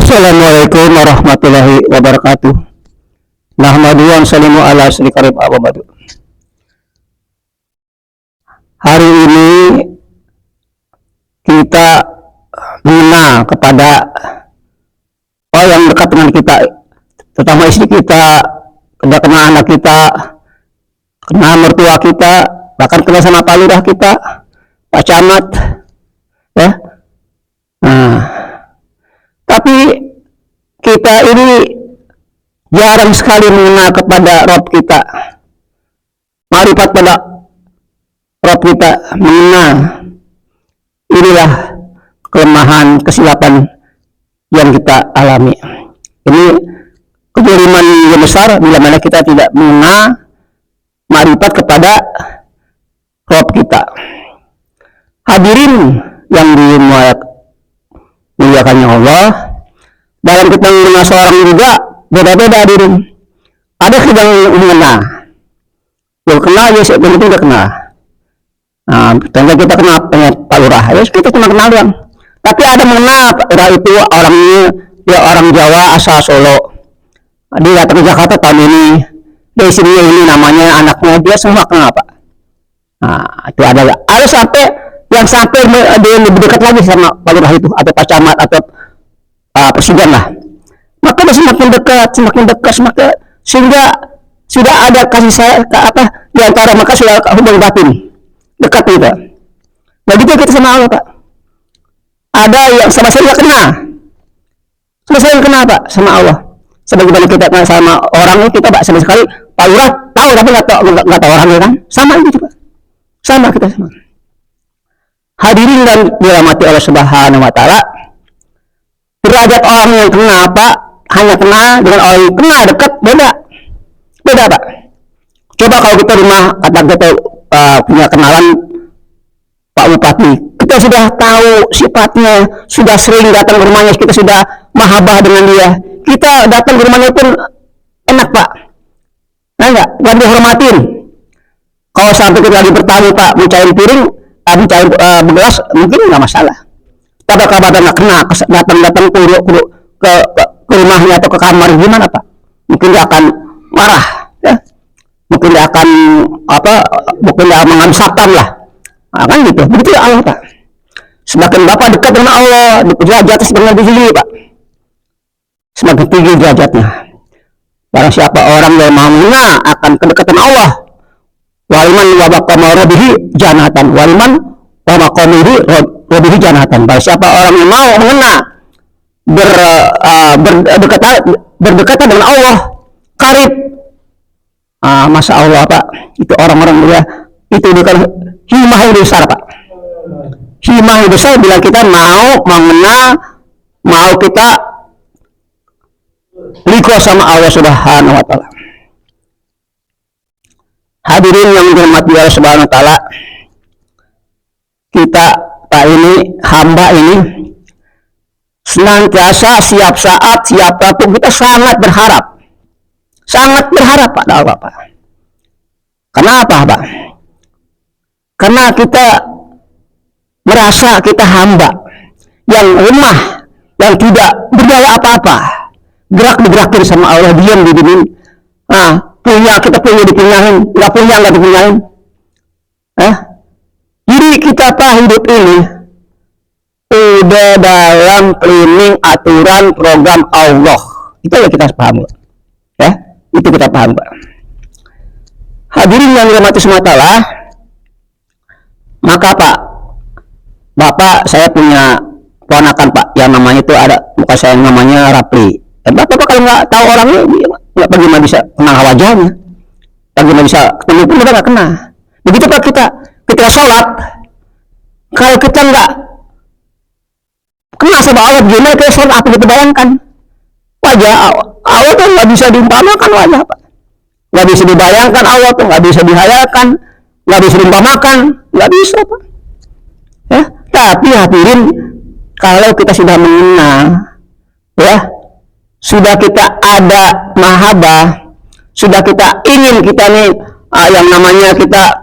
Assalamualaikum warahmatullahi wabarakatuh. Nahmadu wa nusallimu ala asyrafil karim amma ba'du. Hari ini kita mengenal kepada orang yang dekat dengan kita, terutama istri kita, kenal anak kita, kenal mertua kita, bahkan kenal sama Pak Lurah kita, Pak Camat, ya. Nah, tapi kita ini jarang sekali mengenal kepada Rob kita, marifat pada Rob kita, mengenal. Inilah kelemahan, kesilapan yang kita alami. Ini kejoliman yang besar bila mana kita tidak mengenal marifat kepada Rob kita. Hadirin yang dimuliakannya Allah, dalam kita mengenal seorang juga beda-beda hadirin. Ada kita mengenal, yang kenal ya sebelum itu udah kenal. Nah, contoh kita kenal Pak Lurah, ya kita cuma kenal doang. Tapi ada mengenal Pak Lurah itu orangnya, dia orang Jawa asal Solo. Dia datang ke Jakarta tahun ini, dia istrinya ini namanya, anaknya dia semua kenal Pak. Nah, itu ada sampai yang sampai dia lebih dekat lagi sama Pak Lurah itu, atau Pak Camat, atau presiden lah. Maka dia semakin dekat, semakin sehingga sudah ada kasih sayang di antara, maka sudah hubungan batin dekat itu. Nah gitu kita sama Allah Pak. Ada yang sama saya kenal, sama saya kenal Pak sama Allah. Sebagaimana kita kenal sama orang kita Pak, sama sekali Pak Lurah tahu tapi nggak tahu orangnya kan, sama gitu Pak, sama kita sama. Hadirin dan dirahmati Allah Subhanahu Wa Taala, derajat orang yang kenal Pak, hanya kenal dengan orang yang kenal dekat, beda Pak. Coba kalau kita rumah, kata kita punya kenalan Pak Bupati, kita sudah tahu sifatnya, sudah sering datang ke rumahnya, kita sudah mahabbah dengan dia, kita datang ke rumahnya pun enak Pak, nah nggak dihormatin. Kalau sampai kita lagi bertamu Pak, mencari piring, mencari gelas, mungkin nggak masalah. Tapi kalau nggak kenal, datang ke rumahnya atau ke kamar, gimana Pak? Mungkin dia akan marah, ya. Mungkin dia akan mungkin dia mengambil satpam lah. Nah, kan gitu. Begitu ya Allah Pak. Semakin Bapak dekat dengan Allah, derajatnya semakin tinggi Pak. Semakin tinggi derajatnya. Barang siapa orang yang mau mengenal akan kedekatan Allah, waliman wa maqama rabbihi janatan, waliman wa maqamihi rabbihi janatan. Barang siapa orang yang mau mengenal berdekatan dengan Allah, karib, masya Allah Pak, itu orang-orang mulia, itu bukan himah yang besar Pak. Himah yang besar bila kita mau mengenal, mau kita liku sama Allah Subhanahu Wa Taala. Hadirin yang dirahmati Allah Subhanahu Wa Taala, kita Pak ini, hamba ini senantiasa siap saat, siap waktu, kita sangat berharap Pak Allah Pak. Kenapa Pak? Karena kita merasa kita hamba yang lemah, yang tidak berdaya apa-apa, gerak-gerakin sama Allah, diam di dunia. Kita punya dipinyahin, nggak dipinyahin. Jadi kita Pak hidup ini udah dalam planning aturan program Allah. Itu yang kita paham, ya. Itu kita paham Pak. Hadirin yang dirahmati SWT, maka Pak, Bapak saya punya ponakan Pak, yang namanya itu ada muka saya namanya Rapli. Bapak kalau nggak tahu orangnya, nggak bagaimana bisa kenal wajahnya, bagaimana bisa ketemu pun udah nggak kenal. Begitu Pak kita sholat, kalau kita nggak kenal sama Allah, gimana kita sholat, apa kita bayangkan? Wajah Allah tuh nggak bisa diumpamakan wajah Pak, nggak bisa dibayangkan Allah tuh, nggak bisa dihayalkan, nggak bisa diumpamakan, nggak bisa Pak. Ya, tapi hadirin, kalau kita sudah mengenal, ya, sudah kita ada mahabbah, sudah kita ingin kita nih yang namanya kita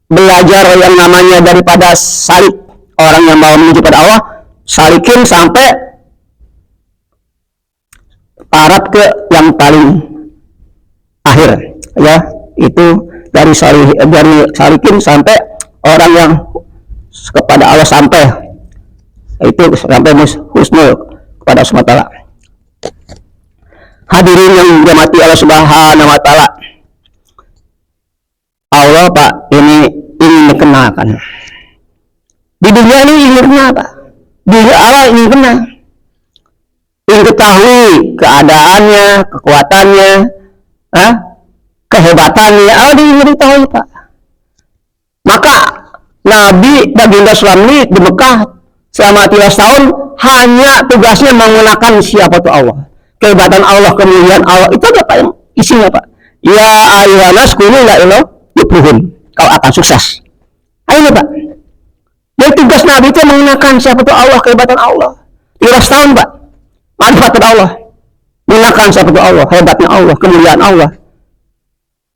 belajar yang namanya daripada salik, orang yang mau menuju pada Allah, salikin sampai Arab ke yang paling akhir, ya, itu dari salikin sampai orang yang kepada Allah sampai itu sampai husnul kepada Allah SWT. Hadirin yang dirahmati Allah Subhanahu wa taala. Allah Pak ini ingin dikenalkan. Di dunia ini ingin kenal Pak. Di Allah ingin kenal. Ingin ketahui keadaannya, kekuatannya, kehebatannya. Allah ingin diketahui Pak. Maka Nabi baginda Islam di Mekah selama 13 tahun hanya tugasnya menggunakan siapa itu Allah, kehebatan Allah, kemuliaan Allah. Itu apa yang isinya Pak? Ya ayyuhanas qulu la ilaha illallah, kau akan sukses. Ini Pak. Jadi tugas Nabi itu menggunakan siapa itu Allah, kehebatan Allah. 13 tahun Pak. Manfaat Allah. Menggunakan siapa itu Allah, hebatnya Allah, kemuliaan Allah,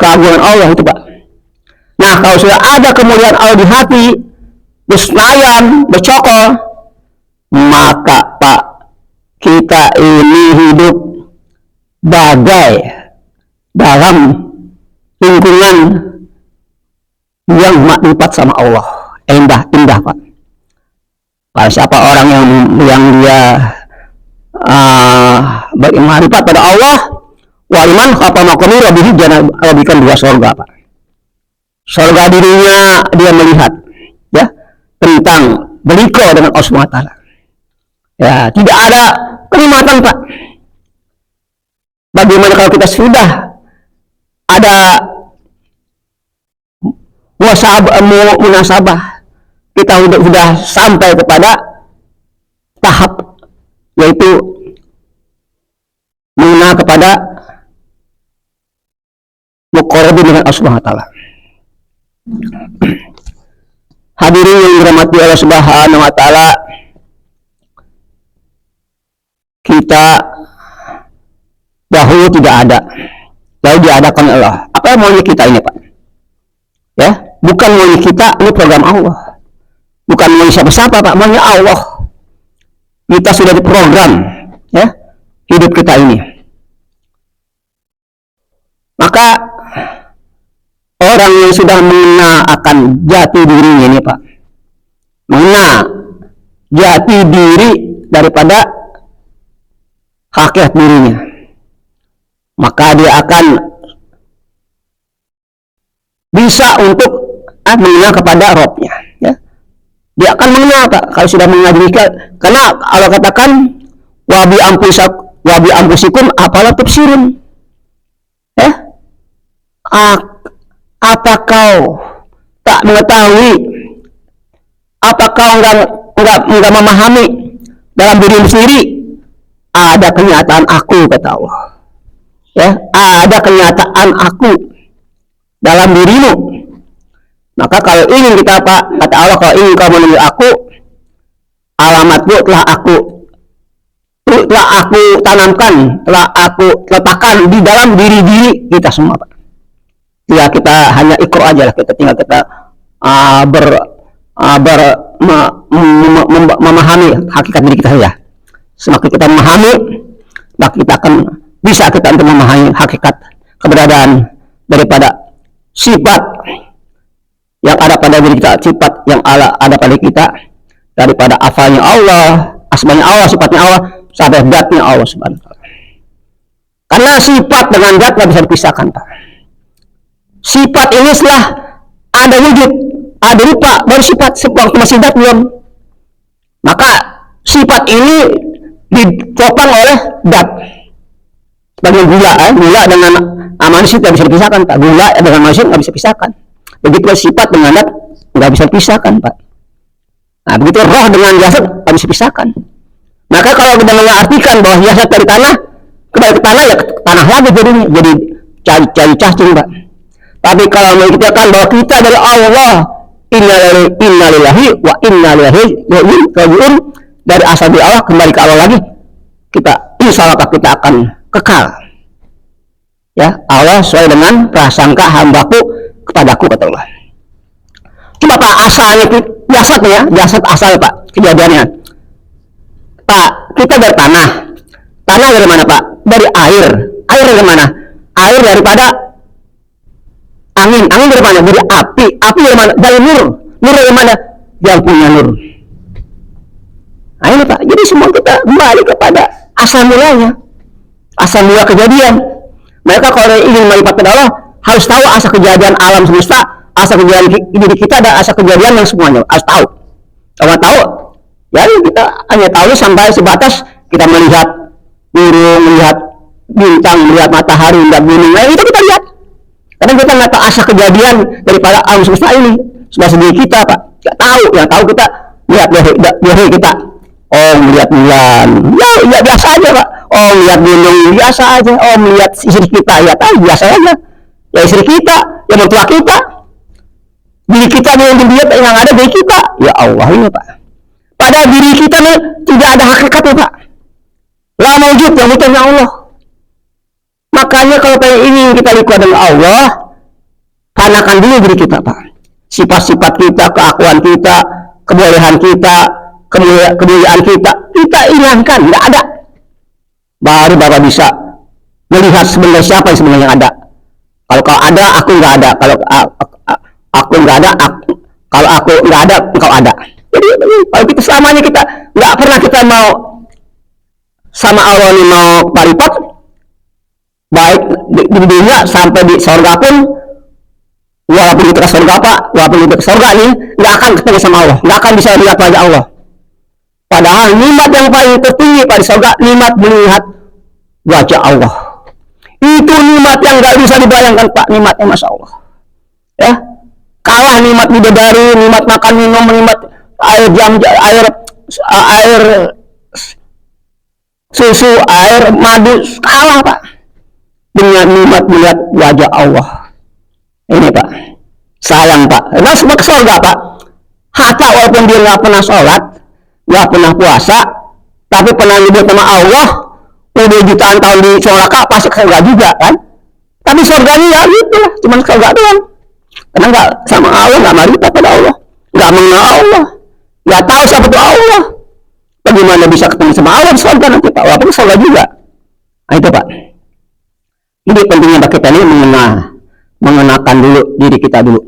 keagungan Allah itu Pak. Nah, kalau sudah ada kemuliaan Allah di hati, bersenayan, bercokol, maka Pak, kita ini hidup bagai dalam lingkungan yang makrifat sama Allah. Indah Pak. Kalau siapa orang yang dia bermakrifat pada Allah, waliman khafa maqami rabbih janabikan 2 surga Pak. Surga dirinya dia melihat, ya, tentang beriko dengan Allah SWT. Ya, tidak ada kenikmatan Pak. Bagaimana kalau kita sudah ada munasabah, kita sudah sampai kepada tahap yaitu mengenal kepada muqarrabin dengan Allah Subhanahu wa taala. Hadirin yang dirahmati Allah Subhanahu wa taala, kita dahulu tidak ada, lalu diadakan Allah. Apa yang maunya kita ini Pak? Ya, bukan maunya kita, ini program Allah. Bukan maunya siapa-siapa Pak, maunya Allah. Kita sudah diprogram, ya, hidup kita ini. Maka orang yang sudah mengenal akan jati dirinya ini Pak, mengenal jati diri daripada hakikat dirinya, maka dia akan bisa untuk mengenal kepada Robnya, ya. Dia akan mengenal Pak kalau sudah mengaji, karena Allah katakan wabi ampusikum apalah tubsirun, ya. Apa kau tak mengetahui, apa kau enggak memahami dalam dirimu sendiri ada kenyataan aku, kata Allah, ya, ada kenyataan aku dalam dirimu. Maka kalau ingin kita Pak, kata Allah, kalau ingin kau menemui aku, alamatku telah aku tanamkan, telah aku letakkan di dalam diri kita semua Pak. Ya, kita hanya ikro aja lah, kita tinggal kita memahami hakikat diri kita saja. Semakin kita memahami, maka kita akan bisa kita untuk memahami hakikat keberadaan daripada sifat yang ada pada diri kita, sifat yang ada pada kita, daripada afalnya Allah, asmanya Allah, sifatnya Allah, sampai zatnya Allah Subhanahu wa taala. Karena sifat dengan zat tidak bisa dipisahkan Pak. Sifat ini setelah ada wujud, ada rupa, baru sifat. Waktu masih zat belum. Maka sifat ini ditopang oleh zat. Sebagai gula dengan manusia tidak bisa dipisahkan Pak. Gula dengan manusia tidak bisa dipisahkan. Begitu sifat dengan zat nggak bisa dipisahkan Pak. Nah, begitu roh dengan jasad nggak bisa dipisahkan. Maka kalau kita mengartikan bahwa jasad dari tanah, kembali ke tanah, ya tanah lagi jadinya, jadi cari cacing Pak. Tapi kalau mengatakan bahwa kita dari Allah, inna lillahi wa inna ilaihi raji'un, dari asal dari Allah kembali ke Allah lagi, kita insya Allah kita akan kekal. Ya, Allah sesuai dengan prasangka hambaku kepadaku, kata Allah. Coba Pak, asalnya jasad ya, jasad asal Pak, kejadiannya. Pak, kita dari tanah dari mana Pak? dari air. Air dari mana? Air daripada angin. Angin dari mana? Dari api. Api dari mana? Dari nur. Nur dari mana? Yang punya nur. Nah ini Pak, jadi semua kita kembali kepada asal mulanya, asal mula kejadian. Mereka kalau ingin melipat kepada Allah, harus tahu asal kejadian alam semesta, asal kejadian diri kita, dan asal kejadian yang semuanya. Harus tahu. Kalau tahu, ya kita hanya tahu sampai sebatas kita melihat burung, melihat bintang, melihat matahari, melihat gunung. Nah itu kita lihat. Karena kita nggak tahu asal kejadian daripada alam semesta ini. Sudah sendiri kita Pak, nggak tahu. Yang tahu kita lihat dari kita. Oh melihat bulan, ya biasa aja Pak. Oh melihat gunung, biasa aja. Oh melihat istri kita, ya tahu biasa aja. Ya istri kita, ya mertua kita, diri kita yang dilihat yang ada diri kita. Ya Allah ini Pak. Padahal diri kita nih tidak ada hakikatnya Pak. La maujud yang itu Allah. Makanya kalau ingin kita lihat dengan Allah, panakan dulu diri kita Pak. Sifat-sifat kita, keakuan kita, kebolehan kita, kemuliaan kita hilangkan, nggak ada. Baru Bapak bisa melihat sebenarnya siapa yang sebenarnya ada. Kalau kau ada, aku nggak ada. Kalau aku nggak ada, kalau aku nggak ada, engkau ada. Jadi kalau kita selamanya kita nggak pernah kita mau sama Allah ini mau paripat, baik di dunia sampai di surga pun, walaupun kita ke surga Pak, walaupun kita ke surga nih, nggak akan ketemu sama Allah, nggak akan bisa lihat wajah Allah. Padahal nikmat yang paling tertinggi pada surga, nikmat melihat wajah Allah. Itu nikmat yang nggak bisa dibayangkan Pak, nikmatnya Masya Allah. Ya, kalah nikmat bidadari, nikmat makan minum, nikmat air air susu, air madu, kalah Pak dengan nikmat melihat wajah Allah. Ini Pak, sayang Pak. Nah semua ke surga Pak. Hatta walaupun dia nggak pernah sholat, nggak pernah puasa, tapi pernah nyebut nama Allah, udah jutaan tahun di surga pasti ke surga juga kan. Tapi surganya ya gitu lah, cuma surga doang. Karena nggak sama Allah, nggak marifat pada Allah, nggak mengenal Allah, nggak tahu siapa itu Allah. Bagaimana bisa ketemu sama Allah di surga nanti Pak? Walaupun surga juga. Nah itu Pak. Ini pentingnya Pak kita ini mengenalkan dulu diri kita dulu.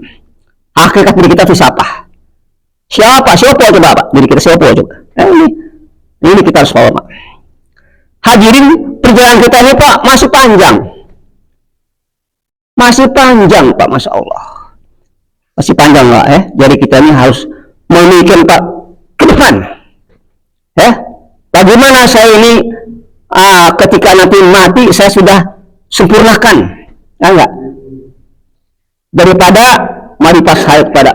Hakikat diri kita itu siapa? Siapa coba Pak? Diri kita siapa coba? Ini kita harus tahu Pak. Hadirin, perjalanan kita ini Pak masih panjang. Masih panjang Pak, Masya Allah. Masih panjang Pak Jadi kita ini harus memikirkan Pak ke depan. Bagaimana saya ini ketika nanti mati saya sudah sempurnakan, enggak? Daripada marifat saya kepada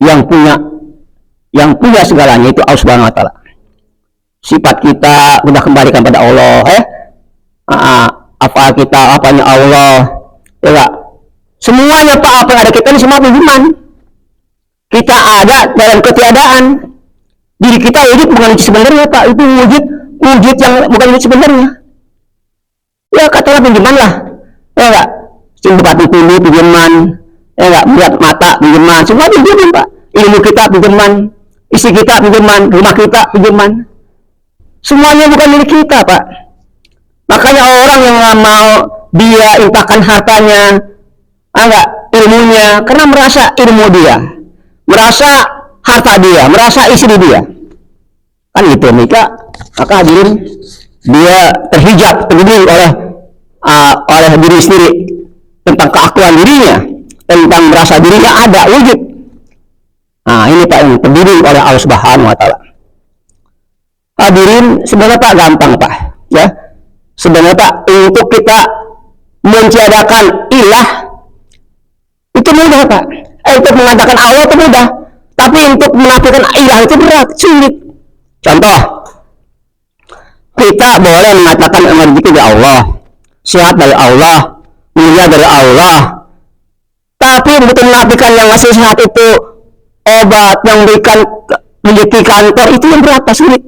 yang punya segalanya, itu Allah Subhanahu wa taala. Sifat kita sudah kembalikan pada Allah, apa kita, apanya Allah, ya semuanya Pak, apa yang ada kita ini semua pinjaman. Kita ada dalam ketiadaan. Diri kita wujud bukan wujud sebenarnya Pak, itu wujud yang bukan wujud sebenarnya. Ya katalah pinjaman lah, ya enggak? Tempat itu pinjaman, ya enggak? Melihat mata pinjaman, semua pinjaman Pak. Ilmu kita pinjaman, isi kita pinjaman, rumah kita pinjaman. Semuanya bukan milik kita Pak. Makanya orang yang mau dia infakkan hartanya, enggak, ilmunya, karena merasa ilmu dia, merasa harta dia, merasa istri dia, kan gitu maka hadirin dia terhijab, terbimbing oleh diri sendiri tentang keakuan dirinya, tentang merasa dirinya ada wujud. Nah ini Pak yang terbimbing oleh Allah Subhanahu wa taala. Hadirin, sebenarnya Pak gampang Pak, ya. Sebenarnya Pak, untuk kita menciadakan ilah itu mudah Pak. Untuk mengatakan Allah itu mudah, tapi untuk menafikan ilah itu berat, sulit. Contoh, kita boleh mengatakan rezeki dari Allah, sehat dari Allah, mulia dari Allah, tapi begitu menafikan yang ngasih sehat itu, obat yang memberikan rezeki kantor, itu yang berat, sulit.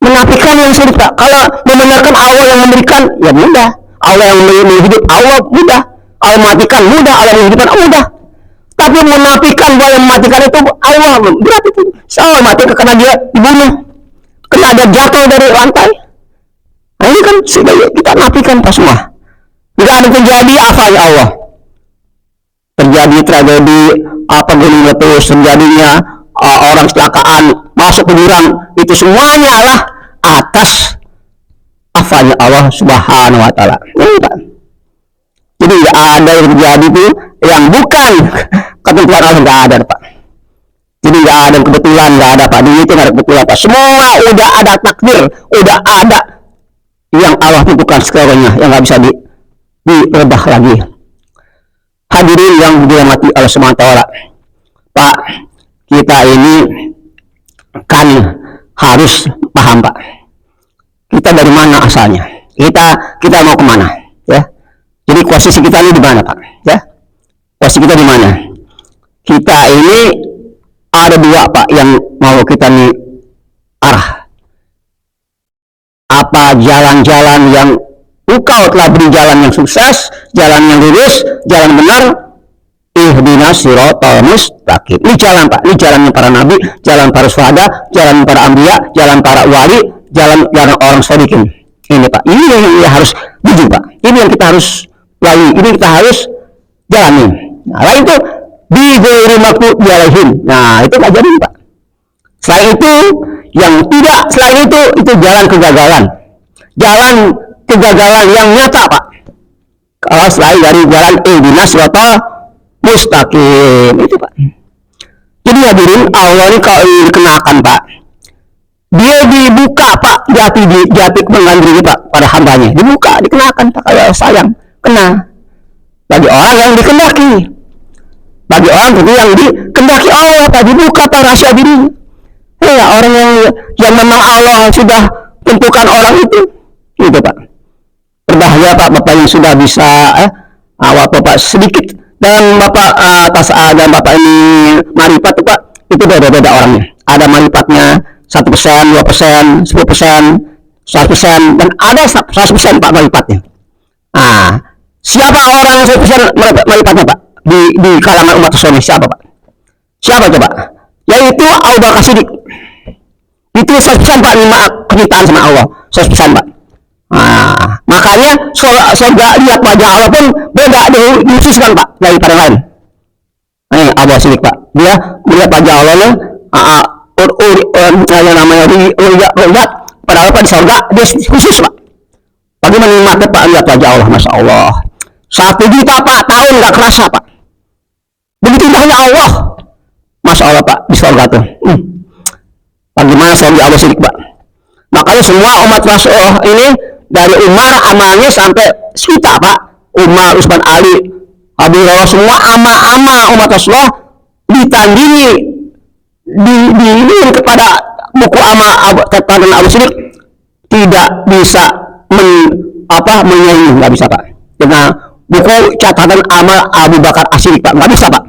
Menafikan yang sulit Pak. Kalau membenarkan Allah yang memberikan, ya mudah. Allah yang menghidup, Allah mudah. Allah mematikan mudah, Allah menghidupkan mudah. Tapi menafikan bahwa yang mematikan itu Allah, berat itu. Saya mati karena dia dibunuh, karena dia jatuh dari lantai. ini kan sudah kita nafikan Pak semua. Tidak ada terjadi afanya Allah. Terjadi tragedi apa gunung meletus, terjadinya orang kecelakaan masuk ke jurang, itu semuanya lah atas afanya Allah Subhanahu wa taala. Jadi tidak ada yang terjadi itu yang bukan ketentuan Allah, nggak ada Pak. Jadi nggak ada kebetulan, nggak ada Pak. Di itu nggak ada kebetulan Pak. Semua udah ada takdir, udah ada yang Allah tentukan segalanya, yang nggak bisa diubah lagi. Hadirin yang dirahmati Allah Subhanahu wa taala, Pak, kita ini kan harus paham Pak. Kita dari mana asalnya? Kita mau kemana? Ya. Jadi posisi kita ini di mana Pak? Ya. Posisi kita di mana? Kita ini ada dua Pak yang mau kita nih arah. Apa jalan-jalan yang engkau telah beri, jalan yang sukses, jalan yang lurus, jalan benar, ihdinas siratal mustaqim. Ini jalan Pak, ini jalannya para nabi, jalan para syuhada, jalan para anbiya, jalan para wali, jalan orang sholihin. Ini Pak, ini yang harus tuju Pak. Ini yang kita harus lalui, ini kita harus jalani. Nah, lain itu di ghairi maghdubi alaihim. Nah, itu nggak jadi Pak. Selain itu, yang tidak, selain itu jalan kegagalan. Jalan kegagalan yang nyata Pak. Kalau selain dari jalan ihdinas siratal mustaqim itu Pak. Jadi hadirin, Allah ini kalau dikenakan Pak, dia dibuka Pak, jati pengganti Pak pada hambanya, dibuka, dikenakan Pak, kalau sayang kena. Bagi orang yang dikendaki, bagi orang yang dikendaki Allah Pak, dibuka Pak rahasia diri. Ya, orang yang memang Allah sudah tentukan orang itu, gitu Pak. Berbahaya Pak, Bapak yang sudah bisa Bapak sedikit dan Bapak dan Bapak ini marifat Pak, itu beda-beda orangnya. Ada marifatnya 1%, 2%, 10%, 100%, dan ada 100% Pak marifatnya. Siapa orang 100% marifatnya Pak di kalangan umat Islam? Siapa Pak? Siapa coba? Yaitu Abu Bakar Siddiq. Itu 100% Pak, permintaan sama Allah 100% Pak. Makanya surga lihat wajah Allah pun beda dihususkan Pak daripada lain. Ini Abu Bakar Siddiq Pak, dia melihat wajah Allah yang namanya ru'yat pada Allah Pak di surga, dia khusus Pak. Bagaimana nikmatnya Pak lihat wajah Allah, Masya Allah. 1 juta Pak tahun nggak kerasa Pak. Begitu indahnya Allah, Masya Allah Pak di surga tuh. Bagaimana surga Abu Bakar Siddiq Pak? Makanya semua umat Rasulullah ini dari Umar amalnya sampai kita Pak, Umar, Utsman, Ali, Abu Hurairah, semua ama umat Rasulullah ditandingi di kepada buku catatan Abu Siddiq, tidak bisa menyaingi, nggak bisa Pak. Dengan buku catatan amal Abu Bakar As-Siddiq Pak, nggak bisa Pak.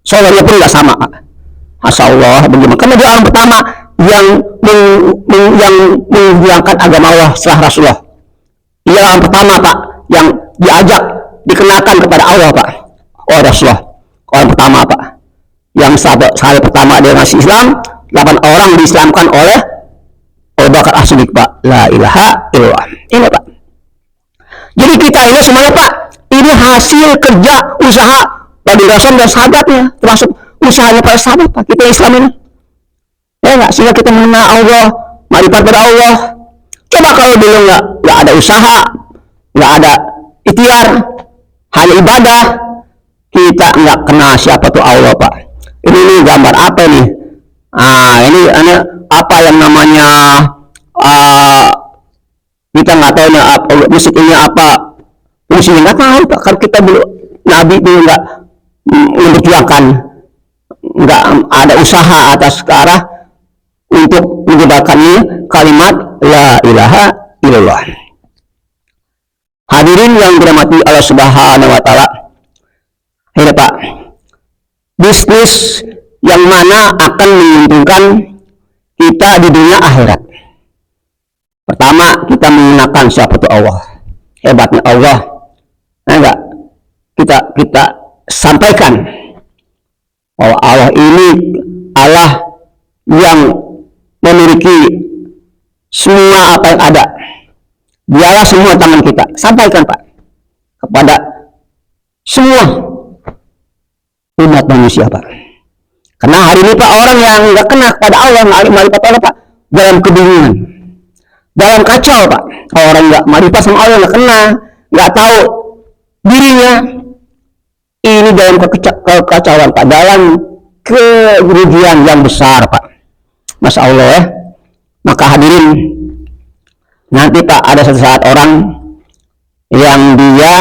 Soalnya pun nggak sama Pak. Masya Allah, bagaimana? Karena dia orang pertama yang menghilangkan agama Allah setelah Rasulullah. Dia orang pertama Pak yang diajak dikenakan kepada Allah Pak. Oh Rasulullah, orang pertama Pak. Yang sahabat pertama dia masih Islam, 8 orang diislamkan oleh Abu Bakar As-Siddiq Pak. La ilaha illallah. Ini Pak. Jadi kita ini semuanya Pak, ini hasil kerja usaha Nabi Rasul dan sahabatnya, termasuk usahanya para sahabat Pak. Kita Islam ini. Ya nggak, sehingga kita mengenal Allah, marifat pada Allah. Coba kalau dulu nggak ada usaha, nggak ada ikhtiar, hanya ibadah, kita nggak kenal siapa tuh Allah Pak. Ini gambar apa nih? Ini apa yang namanya kita nggak tahu musik ini apa, musiknya nggak tahu Pak. Kalau kita dulu Nabi dulu nggak memperjuangkan, nggak ada usaha atas ke arah untuk menyebarkannya kalimat la ilaha illallah. Hadirin yang dirahmati Allah Subhanahu wa taala. Ini Pak, bisnis yang mana akan menguntungkan kita di dunia akhirat. Pertama, kita menggunakan siapa itu Allah. Hebatnya Allah. Enggak, kita sampaikan bahwa Allah ini Allah yang memiliki semua apa yang ada. Biarlah semua tangan kita sampaikan Pak kepada semua umat manusia Pak. Karena hari ini Pak, orang yang nggak kena kepada Allah, nggak marifat Allah Pak, dalam kebingungan, dalam kacau Pak. Orang nggak marifat sama Allah, nggak kena, nggak tahu dirinya, ini dalam kekacauan Pak, dalam kerugian yang besar Pak. Masya Allah ya. Maka hadirin, nanti Pak ada satu saat orang yang dia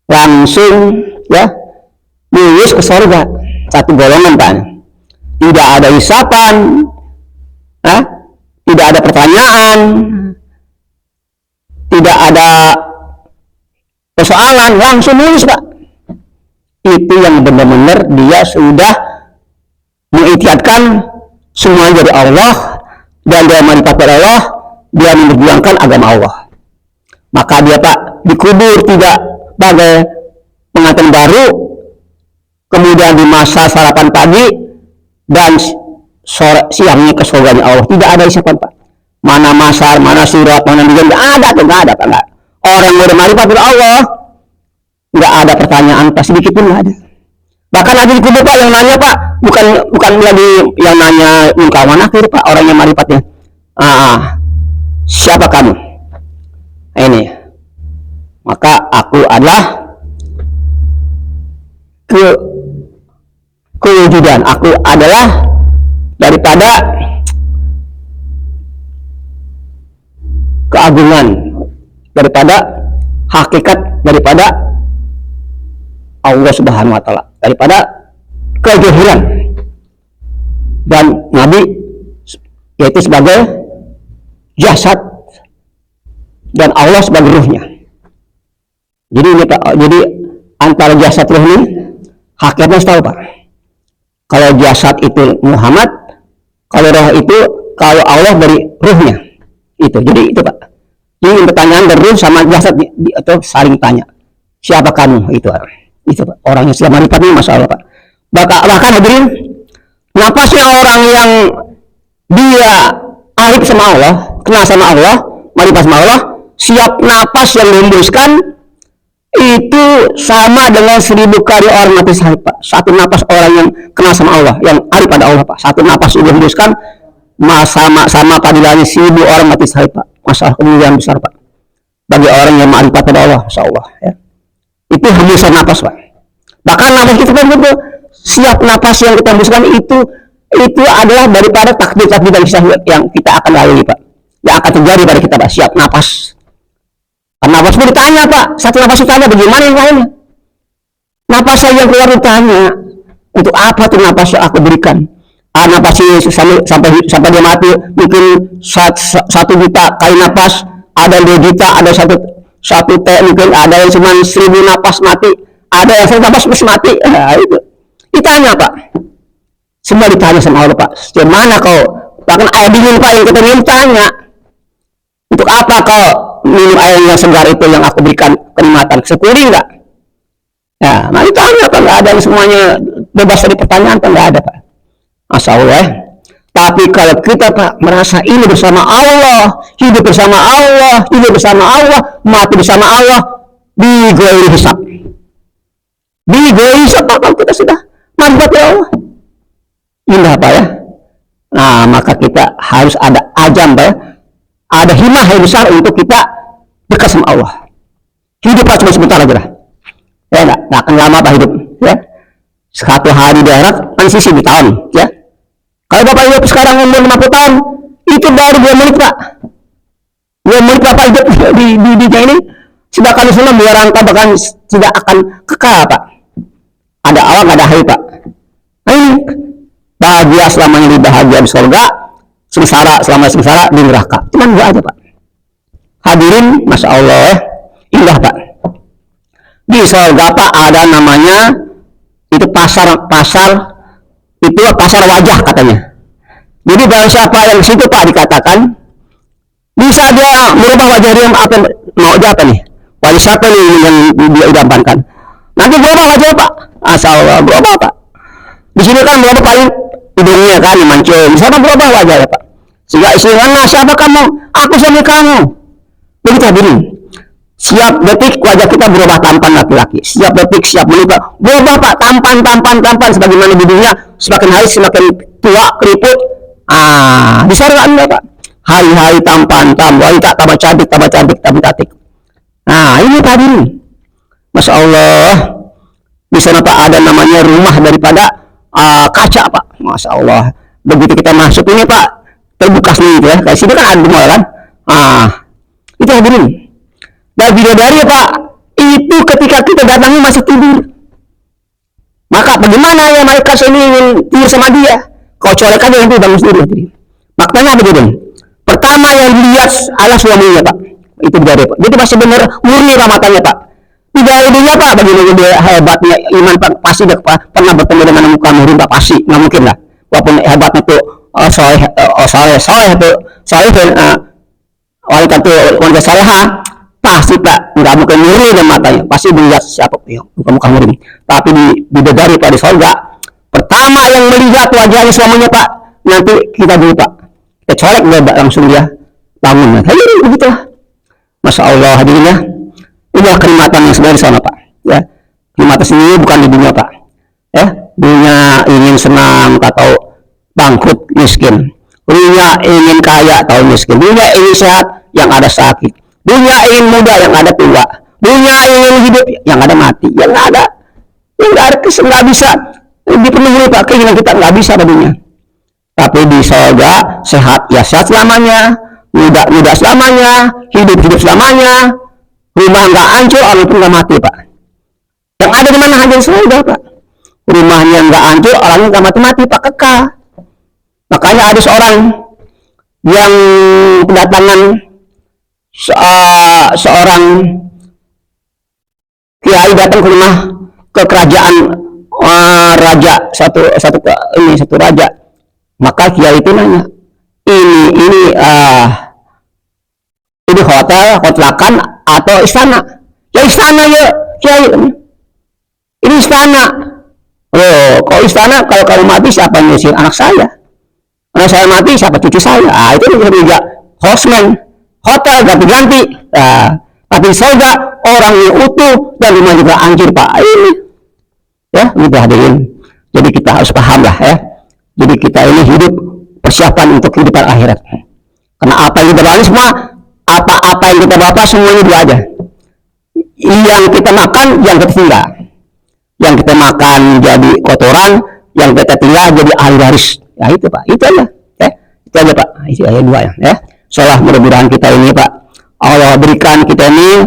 langsung ya lulus ke surga, satu golongan Pak, tidak ada hisapan, tidak ada pertanyaan, tidak ada persoalan, langsung lulus Pak. Itu yang benar-benar dia sudah mengikhtiarkan semua dari Allah, dan dia marifat Allah, dia memperjuangkan agama Allah. Maka dia Pak dikubur tidak sebagai pengantin baru, kemudian di masa sarapan pagi dan sore siangnya ke surganya Allah. Tidak ada hisapan Pak. Mana masar, mana surat, mana bijan, nggak ada Pak. Orang yang udah marifat Allah, nggak ada pertanyaan Pak, sedikit pun nggak ada. Bahkan lagi dikubur Pak, yang nanya Pak bukan lagi yang nanya kawan akhir Pak, orang yang marifatnya. Siapa kamu? Ini. Maka aku adalah kewujudan. Aku adalah daripada keagungan, daripada hakikat, daripada Allah Subhanahu wa Ta'ala, daripada kejujuran. Dan Nabi yaitu sebagai jasad dan Allah sebagai ruhnya. Jadi ini Pak, jadi antara jasad ruh ini hakikatnya tahu Pak. Kalau jasad itu Muhammad, kalau roh itu, kalau Allah dari ruhnya. Itu. Jadi itu Pak. Ini pertanyaan dari ruh sama jasad atau saling tanya. Siapa kamu? Itu Pak. Orang yang sudah marifatnya Masya Allah Pak. Bahkan hadirin, napasnya orang yang dia arif sama Allah, kenal sama Allah, marifat sama Allah, siap napas yang dihembuskan itu sama dengan 1000 kali orang mati syahid Pak. Satu napas orang yang kenal sama Allah, yang arif pada Allah Pak, satu napas sudah dihembuskan sama padilannya 1000 orang mati syahid Pak. Masalah kemuliaan besar Pak bagi orang yang marifat pada Allah, Masya Allah ya. Itu hembusan napas Pak. Bahkan napas kita itu siap napas yang kita hembuskan itu adalah daripada takdir-takdir yang kita akan lalui Pak, yang akan terjadi pada kita Pak. Siap napas. Karena napas pun ditanya Pak, satu napas ditanya bagaimana yang lainnya. Napas saya yang keluar ditanya, untuk apa tuh napas yang aku berikan? Napas ini sampai dia mati mungkin 1 juta kali napas, ada 2 juta, ada satu T, mungkin ada yang cuma 1000 napas mati, ada yang 1 napas terus mati. Itu ditanya Pak. Semua ditanya sama Allah Pak. Gimana kau? Bahkan air dingin Pak yang kita minum tanya. Untuk apa kau minum air yang segar itu yang aku berikan kenikmatan? Sekuli enggak? Ya, nah ditanya Pak, enggak ada yang semuanya bebas dari pertanyaan Pak, enggak ada Pak. Masya Allah. Tapi kalau kita Pak merasa ini bersama Allah, hidup bersama Allah, hidup bersama Allah, mati bersama Allah, digoi hisab. Digoi hisab Pak, kalau kita sudah manfaat ya Allah. Indah Pak ya. Nah maka kita harus ada azam Pak ya. Ada himmah yang besar untuk kita dekat sama Allah. Hidup Pak cuma sebentar aja lah. Ya enggak akan lama Pak hidup ya. 1 hari di akhirat kan sisi di tahun ya. Kalau Bapak hidup sekarang umur 50 tahun, itu baru 2 menit Pak. 2 menit Bapak hidup di dunia ini, sedangkan Islam 2 rangka bahkan tidak akan kekal Pak. Ada awal, ada akhir Pak. Nah ini bahagia selamanya di bahagia di surga, sengsara selama sengsara di neraka. Cuman 2 aja Pak. Hadirin, Masya Allah, indah Pak. Di surga Pak ada namanya itu pasar itu pasar wajah katanya. Jadi barang siapa yang situ Pak dikatakan bisa dia merubah wajah dia apa mau dia apa nih? Wajah siapa nih yang dia idamkan? Nanti berubah wajah Pak. Asal berubah Pak. Di sini kan berubah paling hidungnya kan mancung. Di sana berubah wajah Pak. Sehingga istilah siapa kamu? Aku suami kamu. Begitu hadirin. Siap detik wajah kita berubah tampan laki-laki. Siap detik, siap menit berubah Pak, tampan sebagaimana di dunia. Semakin hari semakin tua, keriput. Di surga enggak Pak. Hari-hari tampan, wanita tambah cantik, tambah cantik. Nah, ini Pak hadirin. Masya Allah. Di sana Pak ada namanya rumah daripada kaca Pak. Masya Allah. Begitu kita masuk ini Pak, terbuka sendiri ya. Kayak sini kan ada rumah kan. Itu hadirin. Dan bidadari Pak, itu ketika kita datangi masih tidur. Maka bagaimana ya mereka sini ingin tidur sama dia? Kau colek aja nanti bangun sendiri hadirin. Maknanya begini. Pertama yang dilihat adalah suaminya Pak. Itu bidadari Pak. Jadi masih benar murni ramatannya Pak. Tidak idenya Pak, bagaimana dia hebatnya iman Pak. Pasti dia pernah bertemu dengan muka murim Pak, pasti. Nggak mungkin lah. Walaupun hebatnya itu wanita itu wanita salehah, pasti Pak nggak mungkin murni dengan matanya, pasti dilihat siapa yang muka murim. Tapi di bidadari Pak di surga, pertama yang melihat wajahnya suaminya Pak, nanti kita dulu Pak, kita colek dia langsung dia bangun. Hadirin begitulah. Masya Allah hadirin ya. Inilah kenikmatan yang sebenarnya di sana Pak. Ya, kenikmatan sendiri bukan di dunia Pak. Ya, dunia ingin senang atau bangkrut miskin. Dunia ingin kaya atau miskin. Dunia ingin sehat yang ada sakit. Dunia ingin muda yang ada tua. Dunia ingin hidup yang ada mati. Yang nggak ada nggak bisa dipenuhi Pak, keinginan kita nggak bisa baginya. Tapi di surga sehat ya sehat selamanya, muda selamanya, hidup selamanya, rumah nggak hancur, orang pun nggak mati Pak. Yang ada di mana hanya surga Pak. Rumahnya nggak hancur, orangnya nggak mati Pak, kekal. Makanya ada seorang yang kedatangan seorang kiai datang ke rumah ke kerajaan raja satu raja. Maka kiai itu nanya, ini hotelakan atau istana? Ya istana ya kiai. Ini istana. Oh, kalau istana kalau kamu mati siapa yang ngusir? Anak saya. Anak saya mati siapa? Cucu saya. Itu juga houseman, hotel ganti-ganti. Tapi surga orang yang utuh dan rumah juga hancur Pak. Ini ya, gitu hadirin. Jadi kita harus paham lah ya. Jadi kita ini hidup persiapan untuk kehidupan akhirat. Karena apa yang kita balik semua, apa yang kita bawa semuanya dia aja. Yang kita makan, yang kita tinggal. Yang kita makan jadi kotoran, yang kita tinggal jadi ahli waris. Ya itu Pak, itu aja. Ya, itu aja Pak. Itu ayat 2 ya. Salah mudah-mudahan kita ini Pak, Allah berikan kita ini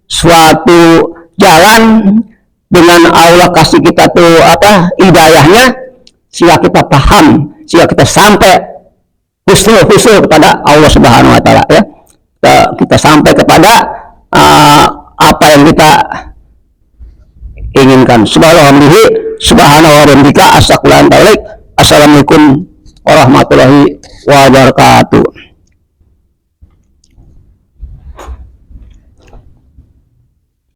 suatu jalan dengan Allah kasih kita tuh hidayahnya, sehingga kita paham, sehingga kita sampai husnul kepada Allah Subhanahu Wa Taala ya. Kita sampai kepada apa yang kita inginkan. Subhanallah, Assalamualaikum warahmatullahi wabarakatuh.